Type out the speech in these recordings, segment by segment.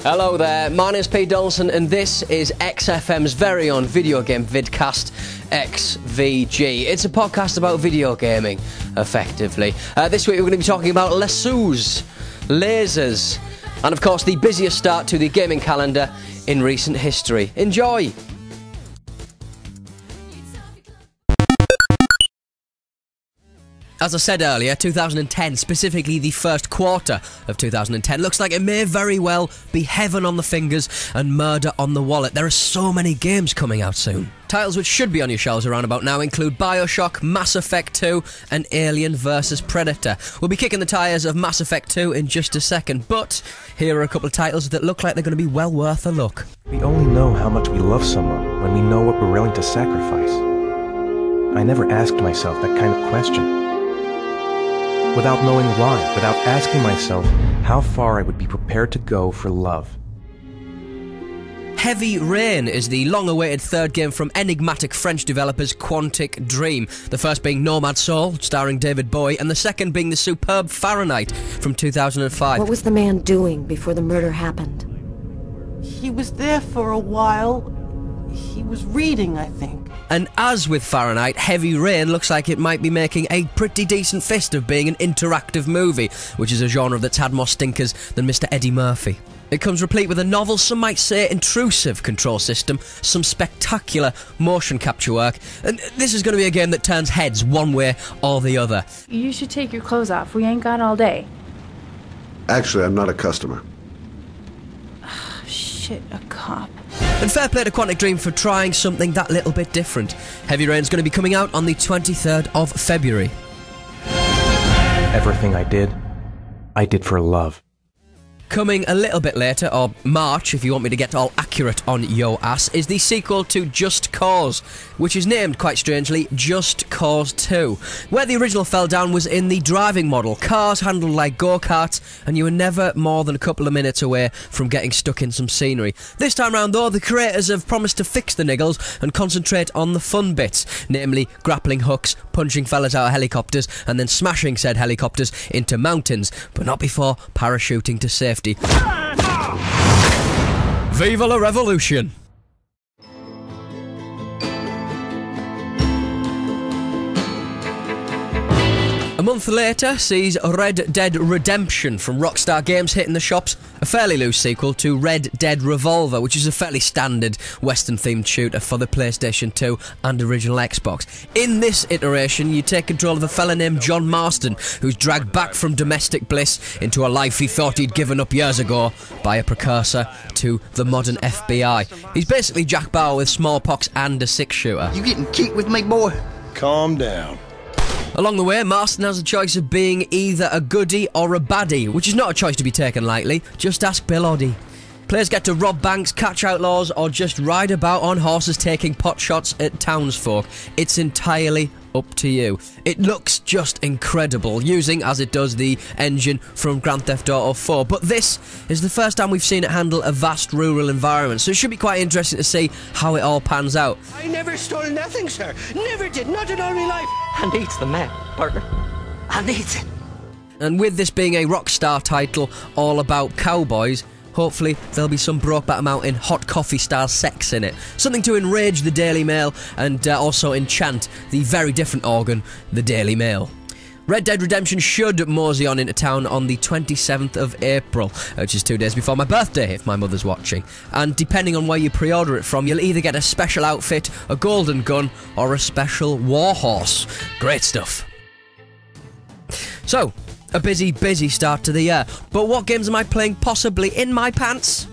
Hello there, my name's Pete Donaldson and this is XFM's very own video game vidcast, XVG. It's a podcast about video gaming, effectively. This week we're going to be talking about lassos, lasers, and of course the busiest start to the gaming calendar in recent history. Enjoy! As I said earlier, 2010, specifically the first quarter of 2010, looks like it may very well be heaven on the fingers and murder on the wallet. There are so many games coming out soon. Titles which should be on your shelves around about now include Bioshock, Mass Effect 2 and Alien vs Predator. We'll be kicking the tyres of Mass Effect 2 in just a second, but here are a couple of titles that look like they're going to be well worth a look. We only know how much we love someone when we know what we're willing to sacrifice. I never asked myself that kind of question. Without knowing why, without asking myself how far I would be prepared to go for love. Heavy Rain is the long-awaited third game from enigmatic French developers Quantic Dream. The first being Nomad Soul, starring David Bowie, and the second being the superb Fahrenheit from 2005. What was the man doing before the murder happened? He was there for a while. He was reading, I think. And as with Fahrenheit, Heavy Rain looks like it might be making a pretty decent fist of being an interactive movie, which is a genre that's had more stinkers than Mr. Eddie Murphy. It comes replete with a novel, some might say intrusive control system, some spectacular motion capture work, and this is going to be a game that turns heads one way or the other. You should take your clothes off. We ain't got all day. Actually, I'm not a customer. Shit, a cop. And fair play to Quantic Dream for trying something that little bit different. Heavy Rain's going to be coming out on the 23rd of February. Everything I did for love. Coming a little bit later, or March if you want me to get all accurate on yo ass, is the sequel to Just Cause, which is named, quite strangely, Just Cause 2. Where the original fell down was in the driving model. Cars handled like go-karts, and you were never more than a couple of minutes away from getting stuck in some scenery. This time round though, the creators have promised to fix the niggles and concentrate on the fun bits, namely grappling hooks, punching fellas out of helicopters, and then smashing said helicopters into mountains, but not before parachuting to safety. Viva la revolution! A month later sees Red Dead Redemption from Rockstar Games hitting the shops, a fairly loose sequel to Red Dead Revolver, which is a fairly standard Western-themed shooter for the PlayStation 2 and original Xbox. In this iteration, you take control of a fella named John Marston, who's dragged back from domestic bliss into a life he thought he'd given up years ago by a precursor to the modern FBI. He's basically Jack Bauer with smallpox and a six-shooter. You getting cute with me, boy? Calm down. Along the way, Marston has a choice of being either a goodie or a baddie, which is not a choice to be taken lightly. Just ask Bill Oddie. Players get to rob banks, catch outlaws, or just ride about on horses taking pot shots at townsfolk. It's entirely up to you. It looks just incredible, using, as it does, the engine from Grand Theft Auto 4, but this is the first time we've seen it handle a vast rural environment, so it should be quite interesting to see how it all pans out. I never stole nothing, sir. Never did, not in all my life. I needs the map, partner. I needs it. And with this being a Rockstar title all about cowboys, hopefully there'll be some Brokeback Mountain hot coffee style sex in it. Something to enrage the Daily Mail and also enchant the very different organ, the Daily Mail. Red Dead Redemption should mosey on into town on the 27th of April, which is 2 days before my birthday if my mother's watching. And depending on where you pre-order it from, you'll either get a special outfit, a golden gun, or a special warhorse. Great stuff. So, a busy start to the year. But what games am I playing possibly in my pants?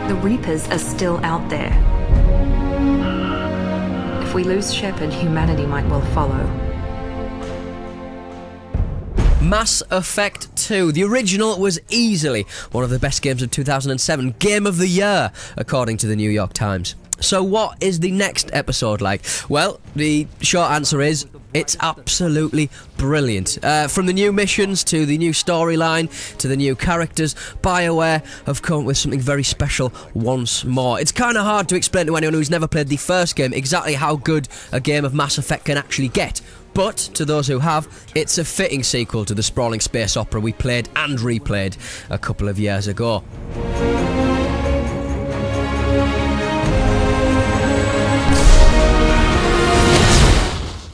The Reapers are still out there. If we lose Shepard, humanity might well follow. Mass Effect 2. The original was easily one of the best games of 2007. Game of the Year, according to the New York Times. So what is the next episode like? Well, the short answer is it's absolutely brilliant. From the new missions to the new storyline to the new characters, BioWare have come up with something very special once more. It's kind of hard to explain to anyone who's never played the first game exactly how good a game of Mass Effect can actually get. But, to those who have, it's a fitting sequel to the sprawling space opera we played and replayed a couple of years ago.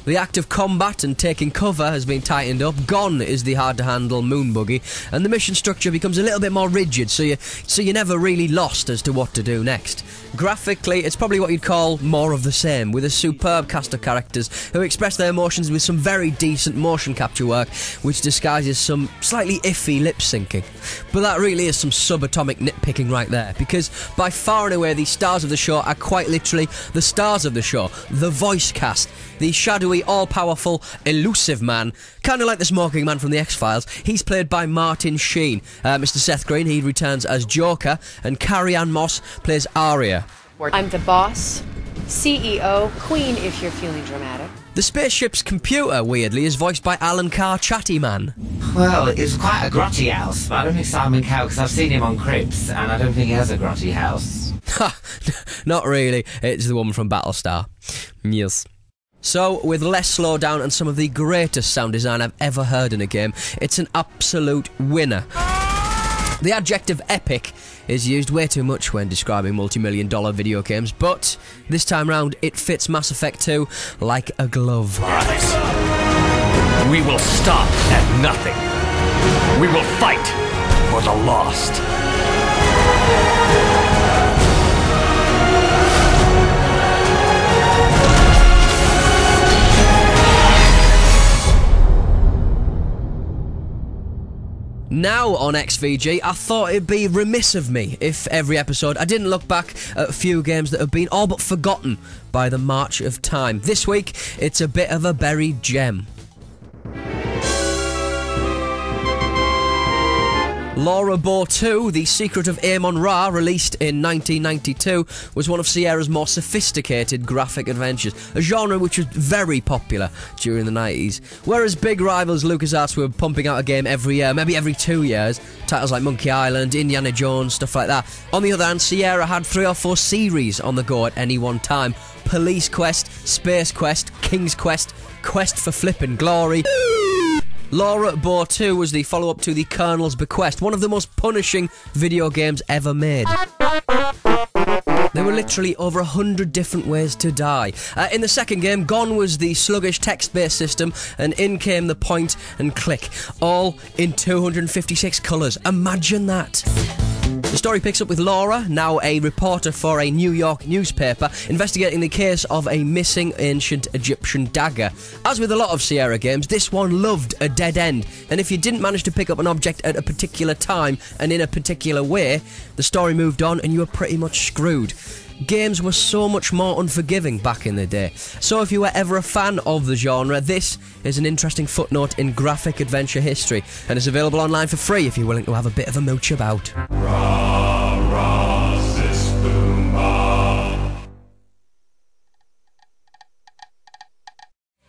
The act of combat and taking cover has been tightened up. Gone is the hard-to-handle moon buggy, and the mission structure becomes a little bit more rigid, so you're never really lost as to what to do next. Graphically, it's probably what you'd call more of the same, with a superb cast of characters who express their emotions with some very decent motion capture work, which disguises some slightly iffy lip-syncing. But that really is some subatomic nitpicking right there, because by far and away the stars of the show are quite literally the stars of the show, the voice cast. The shadowy, all-powerful, elusive man, kind of like the smoking man from the X-Files. He's played by Martin Sheen. Mr. Seth Green, he returns as Joker, and Carrie-Anne Moss plays Arya. I'm the boss, CEO, queen if you're feeling dramatic. The spaceship's computer, weirdly, is voiced by Alan Carr, Chatty Man. Well, it's quite a grotty house, but I don't think Simon Cowell, because I've seen him on Cribs, and I don't think he has a grotty house. Ha! Not really. It's the woman from Battlestar. Yes. So, with less slowdown and some of the greatest sound design I've ever heard in a game, it's an absolute winner. The adjective epic is used way too much when describing multi-million-dollar video games, but this time round it fits Mass Effect 2 like a glove. We will stop at nothing. We will fight for the lost. Now on XVG, I thought it'd be remiss of me if every episode I didn't look back at a few games that have been all but forgotten by the march of time. This week, it's a bit of a buried gem. Laura Bow 2, The Secret of Amon Ra, released in 1992, was one of Sierra's more sophisticated graphic adventures, a genre which was very popular during the 90s. Whereas big rivals LucasArts were pumping out a game every year, maybe every 2 years, titles like Monkey Island, Indiana Jones, stuff like that. On the other hand, Sierra had 3 or 4 series on the go at any one time. Police Quest, Space Quest, King's Quest, Quest for Flippin' Glory. Laura Bow 2 was the follow-up to The Colonel's Bequest, one of the most punishing video games ever made. There were literally over 100 different ways to die. In the second game, gone was the sluggish text-based system, and in came the point and click, all in 256 colours. Imagine that! The story picks up with Laura, now a reporter for a New York newspaper, investigating the case of a missing ancient Egyptian dagger. As with a lot of Sierra games, this one loved a dead end, and if you didn't manage to pick up an object at a particular time and in a particular way, the story moved on and you were pretty much screwed. Games were so much more unforgiving back in the day. So if you were ever a fan of the genre, this is an interesting footnote in graphic adventure history, and is available online for free if you're willing to have a bit of a mooch about.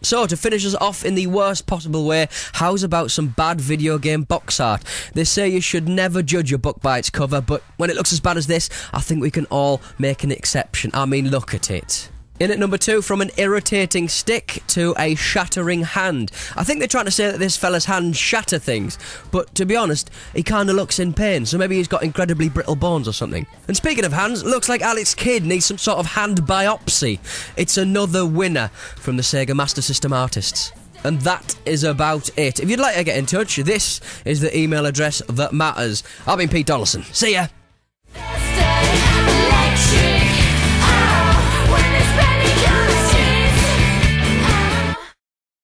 So, to finish us off in the worst possible way, how's about some bad video game box art? They say you should never judge a book by its cover, but when it looks as bad as this, I think we can all make an exception. I mean, look at it. In at number 2, from an irritating stick to a shattering hand. I think they're trying to say that this fella's hands shatter things, but to be honest, he kinda looks in pain, so maybe he's got incredibly brittle bones or something. And speaking of hands, looks like Alex Kidd needs some sort of hand biopsy. It's another winner from the Sega Master System artists. And that is about it. If you'd like to get in touch, this is the email address that matters. I've been Pete Donaldson. See ya!